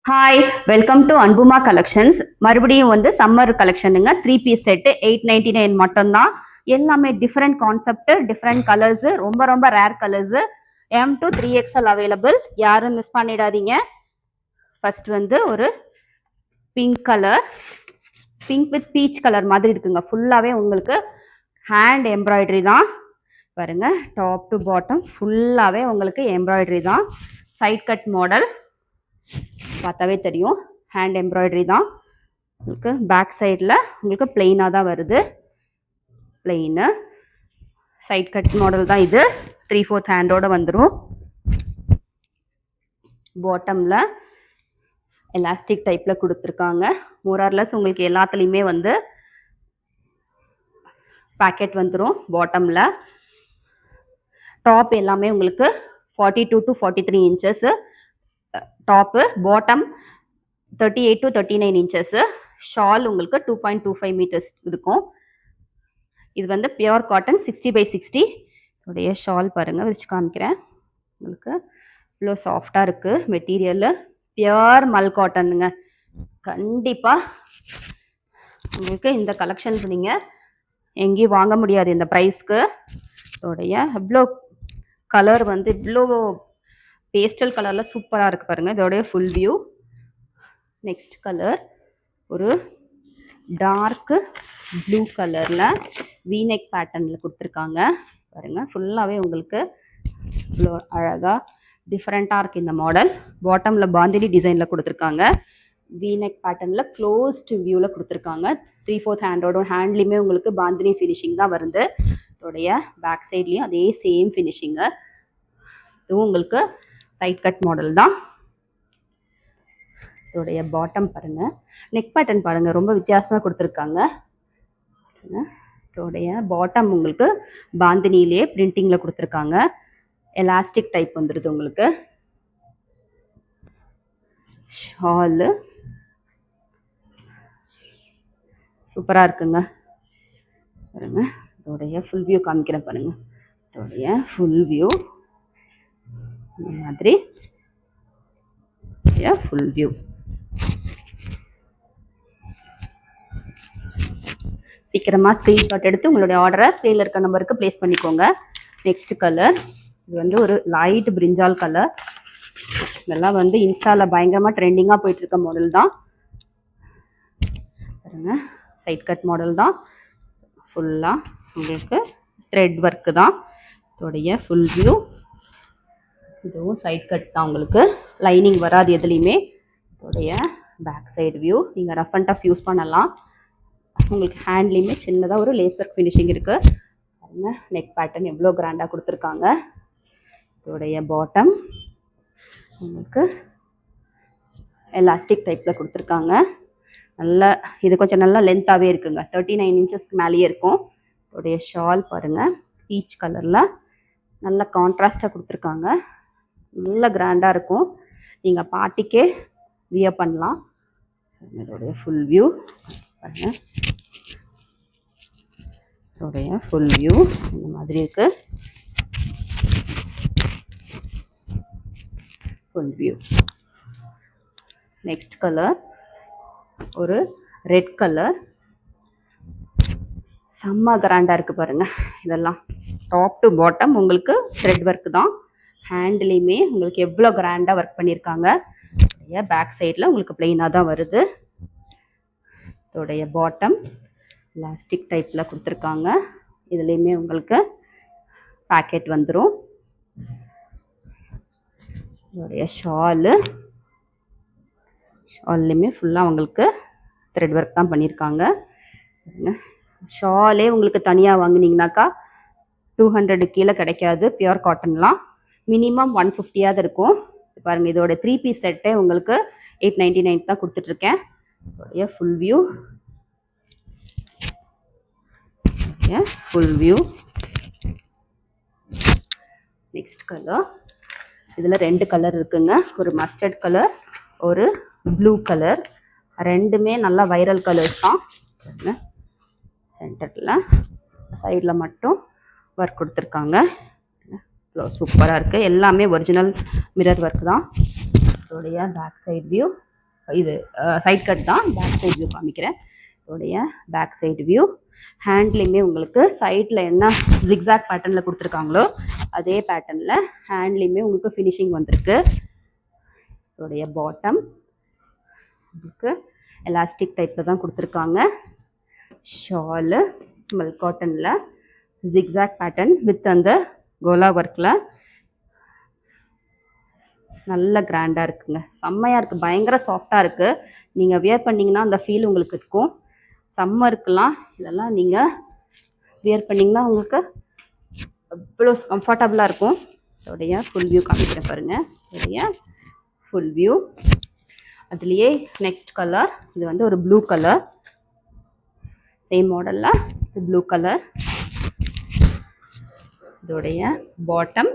Hi, welcome to Anbuma collections. மறுபடியும் வந்து summer கலெக்ஷனுங்க. 3 piece set 899 மட்டும்தான். எல்லாமே டிஃப்ரெண்ட் கான்செப்ட், டிஃப்ரெண்ட் கலர்ஸ், ரொம்ப ரொம்ப rare colours. M to 3XL available. யாரும் மிஸ் பண்ணிடாதீங்க. ஃபர்ஸ்ட் வந்து ஒரு pink colour, pink with peach colour மாதிரி இருக்குங்க. ஃபுல்லாகவே உங்களுக்கு ஹேண்ட் எம்ப்ராய்டரி தான் பாருங்க. டாப் டு பாட்டம் ஃபுல்லாகவே உங்களுக்கு எம்ப்ராய்டரி தான். சைட் கட் மாடல் பார்த்தாவே தெரியும். ஹேண்ட் எம்ப்ராய்டரி தான் உங்களுக்கு. பேக் சைடில் உங்களுக்கு பிளெயினாக தான் வருது. பிளெயின் சைட் கட் மாடல் தான் இது. 3/4 ஹேண்டோட வந்துடும். பாட்டமில் எலாஸ்டிக் டைப்பில் கொடுத்துருக்காங்க. மோரார்லெஸ் உங்களுக்கு எல்லாத்துலேயுமே வந்து பேக்கெட் வந்துடும். பாட்டமில் டாப் எல்லாமே உங்களுக்கு 42 to 43 inches top. Bottom 38 to 39 inches. Shawl உங்களுக்கு 2.25 மீட்டர்ஸ் இருக்கும். இது வந்து பியோர் காட்டன் 60/60 உடைய ஷால் பாருங்கள், வச்சு காமிக்கிறேன் உங்களுக்கு. இவ்வளோ சாஃப்டாக இருக்குது மெட்டீரியலு. பியோர் மல் காட்டனுங்க. கண்டிப்பாக உங்களுக்கு இந்த கலெக்ஷன்ஸ் நீங்கள் எங்கேயும் வாங்க முடியாது இந்த ப்ரைஸ்க்கு. உடைய இவ்வளோ கலர் வந்து இவ்வளோ பேஸ்டல் கலரில் சூப்பராக இருக்குது பாருங்கள். இதோடைய ஃபுல் வியூ. நெக்ஸ்ட் கலர் ஒரு டார்க்கு ப்ளூ கலரில் வீநெக் பேட்டர்னில் கொடுத்துருக்காங்க பாருங்கள். ஃபுல்லாகவே உங்களுக்கு இவ்வளோ அழகாக டிஃப்ரெண்ட்டாக இருக்குது இந்த மாடல். பாட்டமில் பாந்தினி டிசைனில் கொடுத்துருக்காங்க. வீநெக் பேட்டர்னில் க்ளோஸ்டு வியூவில் கொடுத்துருக்காங்க. 3/4 ஹேண்டோட ஹேண்ட்லேயுமே உங்களுக்கு பாந்தினி ஃபினிஷிங் தான் வருது. இதோடைய பேக் சைட்லேயும் அதே சேம் ஃபினிஷிங்கு. இதுவும் உங்களுக்கு சைட் கட் மாடல் தான். இதோடைய பாட்டம் பாருங்கள். நெக் பேட்டர்ன் பாருங்கள், ரொம்ப வித்தியாசமாக கொடுத்துருக்காங்க. இதோடைய பாட்டம் உங்களுக்கு பாந்தினிலே பிரிண்டிங்கில் கொடுத்துருக்காங்க. எலாஸ்டிக் டைப் வந்துடுது உங்களுக்கு. ஷாலு சூப்பராக இருக்குங்க பாருங்க. இதோடைய ஃபுல் வியூ காமிக்கிறேன் பாருங்கள். இதோடைய ஃபுல் வியூ இந்த மாதிரி ஃபுல் வியூ. சீக்கிரமாக ஸ்க்ரீன்ஷாட் எடுத்து உங்களுடைய ஆர்டரை ஸ்க்ரீனில் இருக்க நம்பருக்கு ப்ளேஸ் பண்ணிக்கோங்க. நெக்ஸ்ட் கலர் இது வந்து ஒரு லைட் பிரிஞ்சால் கலர். இதெல்லாம் வந்து இன்ஸ்டாவில் பயங்கரமாக ட்ரெண்டிங்காக போயிட்டுருக்க மாடல் தான் பாருங்க. சைட் கட் மாடல் தான். ஃபுல்லாக உங்களுக்கு த்ரெட் ஒர்க்கு தான். இதோடைய ஃபுல் வியூ. இதுவும் சைட் கட் தான் உங்களுக்கு. லைனிங் வராது எதுலேயுமே. இதோடைய பேக் சைடு வியூ. நீங்கள் ரஃப் அண்ட் டஃப் யூஸ் பண்ணலாம். உங்களுக்கு ஹேண்ட்லேயுமே சின்னதாக ஒரு லேஸ் ஒர்க் ஃபினிஷிங் இருக்குது பாருங்க. நெக் பேட்டர்ன் எவ்வளோ கிராண்டாக கொடுத்துருக்காங்க. இதோடைய பாட்டம் உங்களுக்கு எலாஸ்டிக் டைப்பில் கொடுத்துருக்காங்க. நல்ல இது கொஞ்சம் நல்லா லென்த்தாகவே இருக்குங்க. 39 இன்ச்சஸ்க்கு மேலேயே இருக்கும். இதோடைய ஷால் பாருங்கள், பீச் கலரில் நல்ல கான்ட்ராஸ்டாக கொடுத்துருக்காங்க. நல்ல கிராண்டாக இருக்கும். நீங்கள் பார்ட்டிக்கே வியர் பண்ணலாம். இதோடைய ஃபுல் வியூ பாருங்கள். இதோடைய ஃபுல் வியூ இந்த மாதிரி இருக்கு. Full view. நெக்ஸ்ட் கலர் ஒரு ரெட் கலர். செம்ம கிராண்டாக இருக்குது பாருங்கள். இதெல்லாம் டாப் டு பாட்டம் உங்களுக்கு த்ரெட் ஒர்க் தான். ஹேண்ட்லேயுமே உங்களுக்கு எவ்வளோ கிராண்டாக ஒர்க் பண்ணியிருக்காங்க. பேக் சைடில் உங்களுக்கு பிளெயினாக தான் வருது. இதோடைய பாட்டம் எலாஸ்டிக் டைப்பில் கொடுத்துருக்காங்க. இதுலேயுமே உங்களுக்கு பேக்கெட் வந்துடும். இதோடைய ஷாலு. ஷால்லையுமே ஃபுல்லாக உங்களுக்கு த்ரெட் ஒர்க் தான் பண்ணியிருக்காங்க. ஷாலே உங்களுக்கு தனியாக வாங்கினீங்கனாக்கா 200 கீழே கிடைக்காது. பியோர் காட்டன்லாம் மினிமம் 150 இருக்கும் பாருங்கள். இதோட 3 பீஸ் செட்டே உங்களுக்கு 899 தான் கொடுத்துட்ருக்கேன். இதோடைய full view. Full view. Next colour இதில் 2 கலர் இருக்குங்க. ஒரு மஸ்டர்ட் கலர், ஒரு ப்ளூ கலர். ரெண்டுமே நல்லா வைரல் கலர்ஸ் தான். சென்டரில் சைடில் மட்டும் ஒர்க் கொடுத்துருக்காங்க. சூப்பராக இருக்குது. எல்லாமே ஒரிஜினல் மிரர் ஒர்க் தான். இதோடைய பேக் சைட் வியூ இது சைட் கட் தான். பேக் சைடு வியூ காமிக்கிறேன். இதோடைய பேக் சைடு வியூ. ஹேண்ட்லேயுமே உங்களுக்கு சைடில் என்ன ஜிக்ஸாக் பேட்டர்னில் கொடுத்துருக்காங்களோ அதே பேட்டர்னில் ஹேண்ட்லேயுமே உங்களுக்கு ஃபினிஷிங் வந்திருக்கு. இதோடைய பாட்டம் உங்களுக்கு எலாஸ்டிக் டைப்பில் தான் கொடுத்துருக்காங்க. ஷாலு மல் காட்டனில் ஜிக்ஸாக் பேட்டர்ன் வித் அந்த கோலா ஒர்க்கில் நல்ல கிராண்டாக இருக்குங்க. செம்மையாக இருக்குது, பயங்கர சாஃப்டாக இருக்குது. நீங்கள் வியர் பண்ணிங்கன்னா அந்த ஃபீல் உங்களுக்கு இருக்கும். சம்மருக்குலாம் இதெல்லாம் நீங்கள் வியர் பண்ணிங்கன்னா உங்களுக்கு அவ்வளோ கம்ஃபர்டபுளாக இருக்கும். இதோடைய ஃபுல் வியூ காமிக்கிறேன் பாருங்கள். இதோடைய ஃபுல் வியூ. அதுலேயே நெக்ஸ்ட் கலர் இது வந்து ஒரு ப்ளூ கலர், சேம் மாடலில் ப்ளூ கலர். இதோடைய பாட்டம்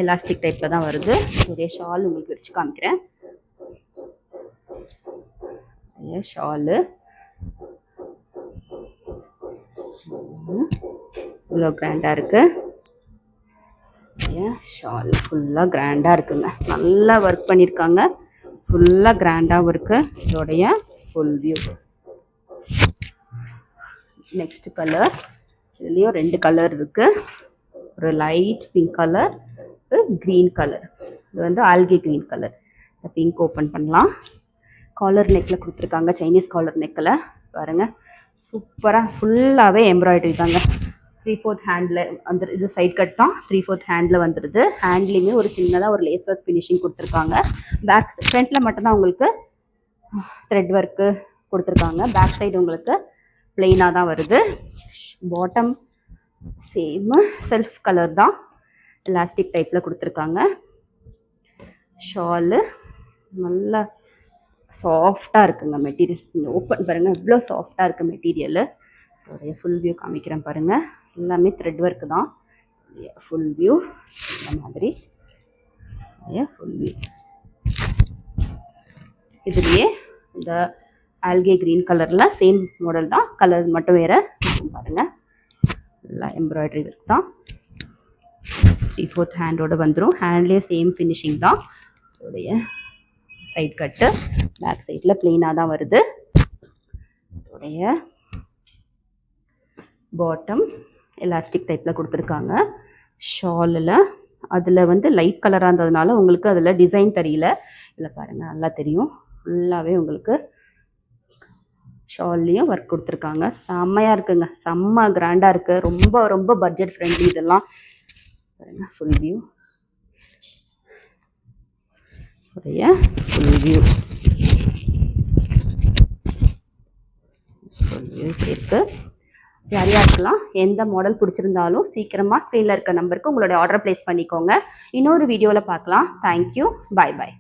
எலாஸ்டிக் டைப்பில் தான் வருது. இதோடைய ஷால் உங்களுக்கு விரிச்சு காமிக்கிறேன். ஷாலு இவ்வளோ கிராண்டாக இருக்குது. ஷால் ஃபுல்லாக கிராண்டாக இருக்குங்க. நல்லா ஒர்க் பண்ணியிருக்காங்க, ஃபுல்லாக கிராண்டாகவும் இருக்குது. இதோடைய ஃபுல் வியூ. நெக்ஸ்ட் கலர், இதுலேயும் 2 கலர் இருக்குது. ஒரு light pink colour, green colour. இது வந்து ஆல்கே க்ரீன் கலர். இந்த பிங்க் ஓப்பன் பண்ணலாம். காலர் நெக்கில் கொடுத்துருக்காங்க, சைனீஸ் காலர் நெக்கில் பாருங்கள். சூப்பராக ஃபுல்லாகவே எம்ப்ராய்டரி தாங்க. 3/4 ஹேண்டில் அந்த இது சைட் கட் தான். 3/4 ஹேண்டில் வந்துடுது. ஹேண்ட்லேயுமே ஒரு சின்னதாக ஒரு லேஸ் ஒர்க் ஃபினிஷிங் கொடுத்துருக்காங்க. ஃப்ரண்ட்டில் மட்டும்தான் உங்களுக்கு த்ரெட் ஒர்க்கு கொடுத்துருக்காங்க. பேக் சைடு உங்களுக்கு பிளெயினாக தான் வருது. பாட்டம் சேம் செல்ஃப் கலர் தான், எலாஸ்டிக் டைப்பில் கொடுத்துருக்காங்க. ஷாலு நல்லா சாஃப்டாக இருக்குங்க மெட்டீரியல். நீங்கள் ஓப்பன் பாருங்கள், எவ்வளோ சாஃப்டாக இருக்குது மெட்டீரியலு. அதோடைய ஃபுல் வியூ காமிக்கிறேன் பாருங்கள். எல்லாமே த்ரெட் ஒர்க்கு தான். ஃபுல் வியூ இந்த மாதிரி ஃபுல் வியூ. இதுலேயே இந்த ஆல்கே க்ரீன் கலரில் சேம் மாடல் தான், கலர் மட்டும் வேறு பாருங்கள். எல்லாம் எம்ப்ராய்டரி ஒர்க் தான். 3/4 ஹேண்டோடு வந்துடும். ஹேண்ட்லேயே சேம் ஃபினிஷிங் தான். அதோடைய சைட் கட்டு பேக் சைடில் ப்ளெயினாக தான் வருது. அதோடைய பாட்டம் எலாஸ்டிக் டைப்பில் கொடுத்துருக்காங்க. ஷாலில் அதில் வந்து லைட் கலராக இருந்ததுனால உங்களுக்கு அதில் டிசைன் தெரியல. இதில் பாருங்கள் நல்லா தெரியும். ஃபுல்லாகவே உங்களுக்கு ஷால்லையும் ஒர்க் கொடுத்துருக்காங்க. செம்மையாக இருக்குங்க, செம்ம கிராண்டாக இருக்குது. ரொம்ப ரொம்ப பட்ஜெட் ஃப்ரெண்ட்லி இதெல்லாம் பாருங்கள். Full view. உடைய ஃபுல் வியூ இருக்குது. யாருக்கெல்லாம் எந்த மாடல் பிடிச்சிருந்தாலும் சீக்கிரமாக ஸ்க்ரீனில் இருக்க நம்பருக்கு உங்களோட ஆர்டர் ப்ளேஸ் பண்ணிக்கோங்க. இன்னொரு வீடியோவில் பார்க்கலாம். தேங்க்யூ. பாய் பாய்.